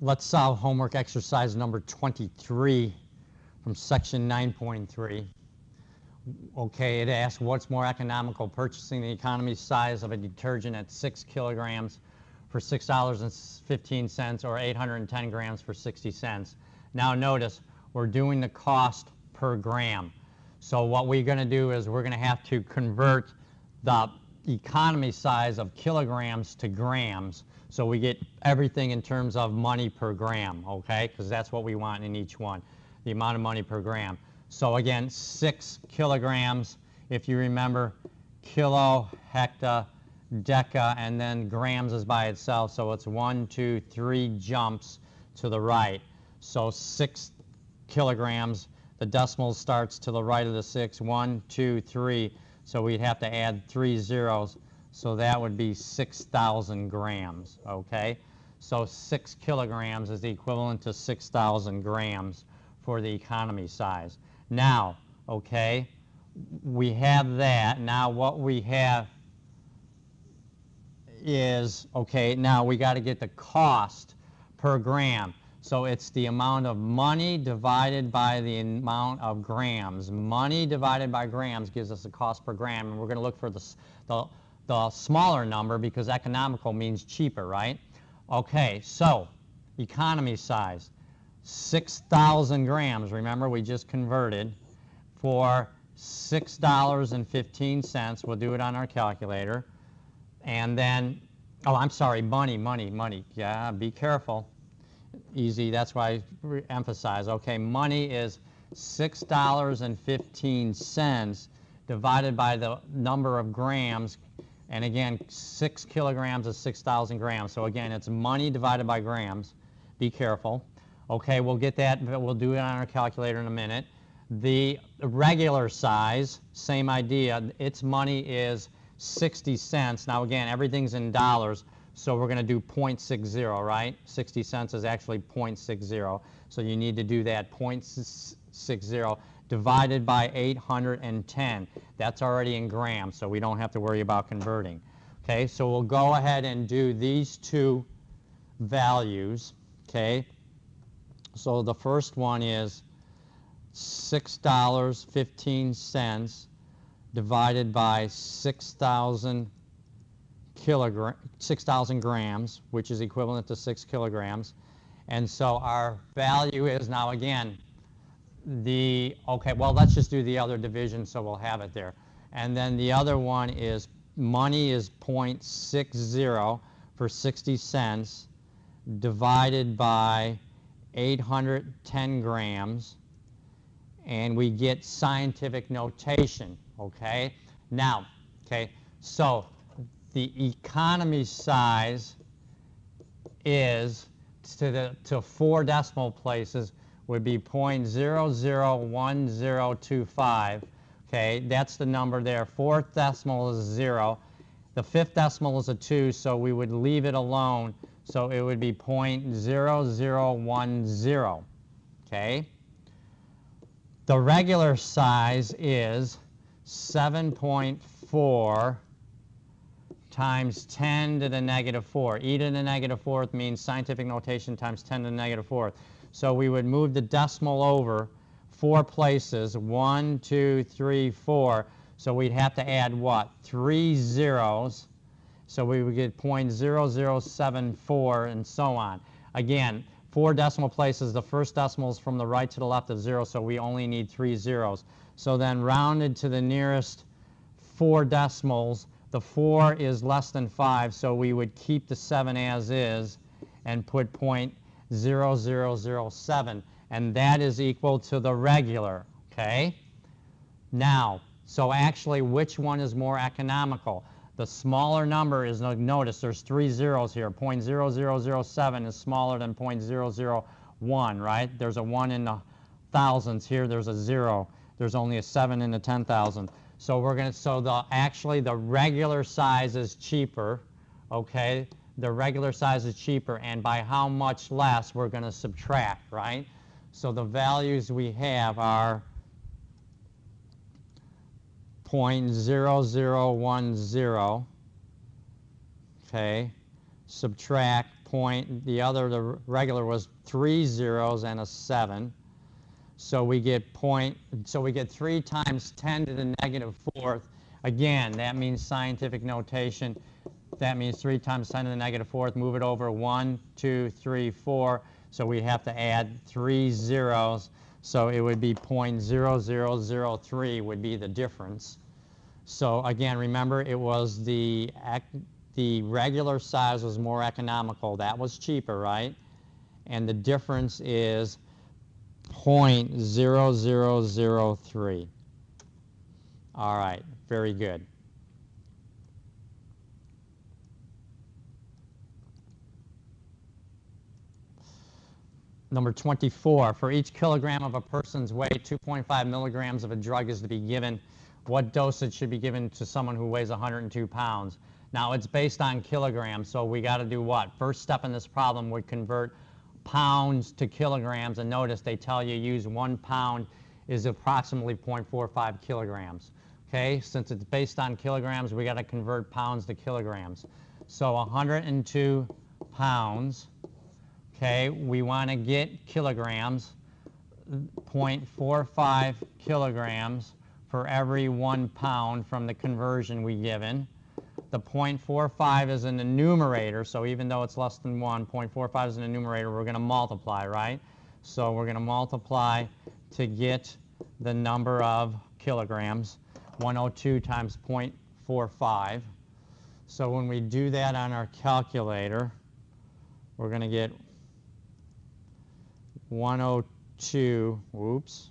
Let's solve homework exercise number 23 from section 9.3. Okay, it asks what's more economical, purchasing the economy size of a detergent at 6 kilograms for $6.15 or 810 grams for 60 cents. Now notice, we're doing the cost per gram. So what we're going to do is we're going to have to convert the economy size of kilograms to grams, so we get everything in terms of money per gram, okay? Because that's what we want in each one, the amount of money per gram. So again, 6 kilograms, if you remember, kilo, hecta, deca, and then grams is by itself, so it's 1, 2, 3 jumps to the right. So 6 kilograms, the decimal starts to the right of the 6, 1, 2, 3. So we'd have to add 3 zeros, so that would be 6,000 grams, okay? So 6 kilograms is the equivalent to 6,000 grams for the economy size. Now, okay, we have that. Now what we have is, okay, now we got to get the cost per gram. So it's the amount of money divided by the amount of grams. Money divided by grams gives us the cost per gram, and we're going to look for the smaller number because economical means cheaper, right? Okay, so economy size, 6,000 grams. Remember, we just converted for $6.15. We'll do it on our calculator. And then, oh, I'm sorry, money. Yeah, be careful. Easy, that's why I emphasize. Okay, money is $6.15 divided by the number of grams. And again, 6 kilograms is 6,000 grams. So again, it's money divided by grams. Be careful. Okay, we'll get that. We'll do it on our calculator in a minute. The regular size, same idea. Its money is 60 cents. Now again, everything's in dollars. So we're going to do 0.60, right? 60 cents is actually 0.60. So you need to do that 0.60 divided by 810. That's already in grams, so we don't have to worry about converting. Okay, so we'll go ahead and do these two values. Okay, so the first one is $6.15 divided by 6,000 grams, which is equivalent to 6 kilograms. And so our value is now again okay, well, let's just do the other division so we'll have it there. And then the other one is money is 0.60 for 60 cents divided by 810 grams. And we get scientific notation, okay? Now, okay, so the economy size is to 4 decimal places would be 0.001025. Okay, that's the number there. 4th decimal is 0. The 5th decimal is a 2, so we would leave it alone. So it would be 0.0010. Okay. The regular size is 7.4 times 10 to the negative 4. E to the negative 4th means scientific notation times 10 to the negative 4th. So we would move the decimal over 4 places, 1, 2, 3, 4. So we'd have to add what? 3 zeros. So we would get 0.0074 and so on. Again, 4 decimal places. The first decimal is from the right to the left of 0, so we only need 3 zeros. So then rounded to the nearest 4 decimals, the 4 is less than 5, so we would keep the 7 as is and put 0.0007, and that is equal to the regular, okay? Now, so actually, which one is more economical? The smaller number is, notice there's 3 zeros here. 0.0007 is smaller than 0.001, right? There's a 1 in the thousands. Here there's a 0. There's only a 7 in the 10,000. So we're going to, actually the regular size is cheaper, okay? The regular size is cheaper, and by how much less we're going to subtract, right? So the values we have are 0.0010, okay, subtract the regular was 3 zeros and a 7. So we get 3 times 10 to the negative 4th. Again, that means scientific notation. That means 3 times 10 to the negative 4th. Move it over 1, 2, 3, 4. So we have to add 3 zeros. So it would be 0.0003 would be the difference. So again, remember, it was the regular size was more economical. That was cheaper, right? And the difference is 0.0003. All right, very good. Number 24, for each kilogram of a person's weight, 2.5 milligrams of a drug is to be given. What dosage should be given to someone who weighs 102 pounds? Now, it's based on kilograms, so we got to do what? First step in this problem would convert pounds to kilograms, and notice they tell you use 1 pound is approximately 0.45 kilograms. Okay, since it's based on kilograms, we got to convert pounds to kilograms. So 102 pounds. Okay, we want to get kilograms, 0.45 kilograms for every 1 pound from the conversion we given. The 0.45 is in the numerator, so even though it's less than 1, 0.45 is in the numerator, we're going to multiply, right? So we're going to multiply to get the number of kilograms, 102 times 0.45. So when we do that on our calculator, we're going to get 102, whoops,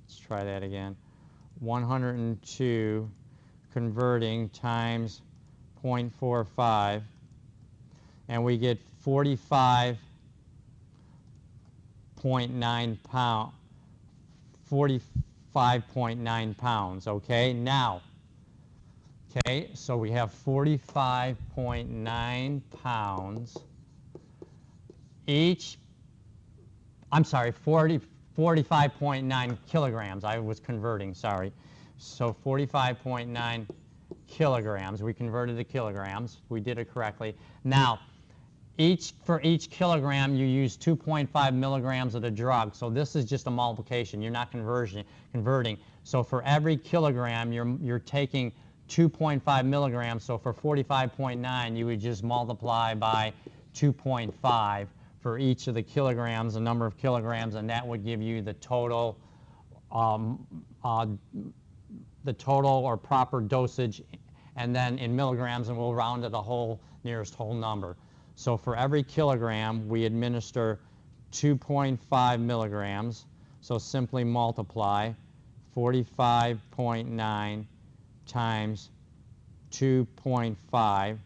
let's try that again, 102 converting times 0.45, and we get 45.9 pounds, okay? Now, okay, so we have 45.9 pounds. I'm sorry, 45.9 kilograms. I was converting, sorry. So 45.9 kilograms. We converted to kilograms. We did it correctly. Now, for each kilogram, you use 2.5 milligrams of the drug. So this is just a multiplication. You're not converting. So for every kilogram, you're taking 2.5 milligrams. So for 45.9, you would just multiply by 2.5 for each of the kilograms, the number of kilograms, and that would give you the total or proper dosage, and then in milligrams, and we'll round to the nearest whole number. So for every kilogram, we administer 2.5 milligrams. So simply multiply 45.9 times 2.5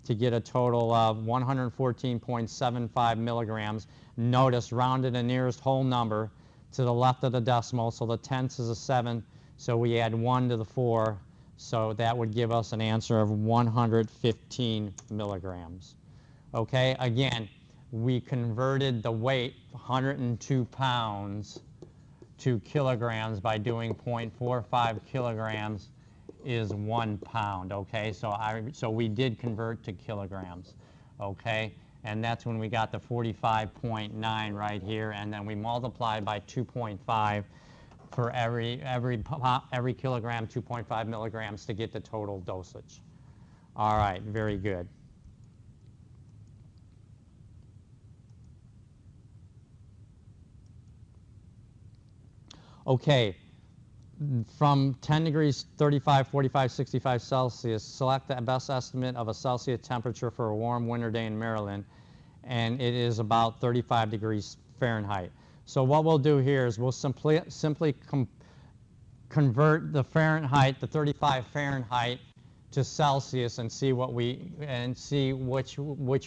to get a total of 114.75 milligrams. Notice, rounded the nearest whole number to the left of the decimal, so the tenths is a 7, so we add 1 to the 4, so that would give us an answer of 115 milligrams. Okay, again, we converted the weight, 102 pounds, to kilograms by doing 0.45 kilograms is 1 pound, okay? So we did convert to kilograms, okay? And that's when we got the 45.9 right here, and then we multiplied by 2.5 for every kilogram, 2.5 milligrams to get the total dosage. All right, very good. Okay. From 10 degrees, 35, 45, 65 Celsius, select the best estimate of a Celsius temperature for a warm winter day in Maryland, and it is about 35 degrees Fahrenheit. So what we'll do here is we'll simply convert the Fahrenheit, the 35 Fahrenheit, to Celsius and see which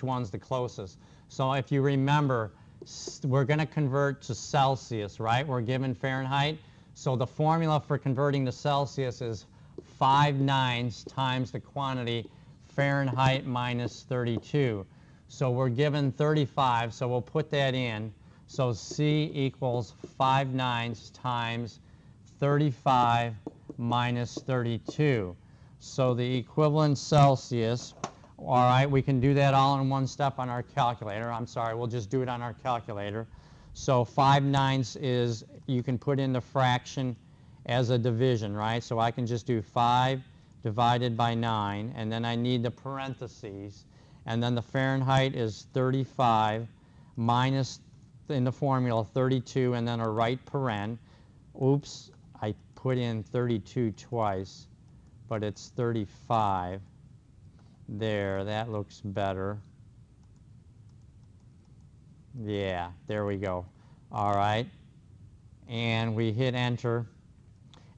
one's the closest. So if you remember, we're going to convert to Celsius, right? We're given Fahrenheit. So the formula for converting to Celsius is 5/9 times the quantity Fahrenheit minus 32. So we're given 35, so we'll put that in. So C equals 5/9 times 35 minus 32. So the equivalent Celsius All right, we can do that all in one step on our calculator. I'm sorry, we'll just do it on our calculator. So 5/9 is, you can put in the fraction as a division, right? So I can just do 5 divided by 9, and then I need the parentheses. And then the Fahrenheit is 35 minus, in the formula, 32, and then a right paren. Oops, I put in 32 twice, but it's 35. There, that looks better. Yeah, there we go. All right. And we hit enter,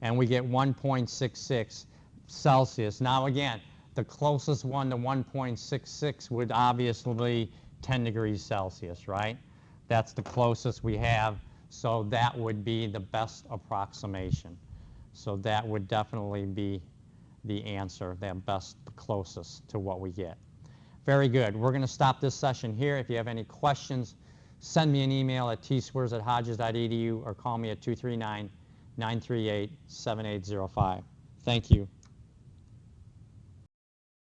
and we get 1.66 Celsius. Now again, the closest one to 1.66 would obviously be 10 degrees Celsius, right? That's the closest we have, so that would be the best approximation. So that would definitely be the answer, the best, the closest to what we get. Very good. We're going to stop this session here. If you have any questions, send me an email at tswers@hodges.edu or call me at 239-938-7805. Thank you.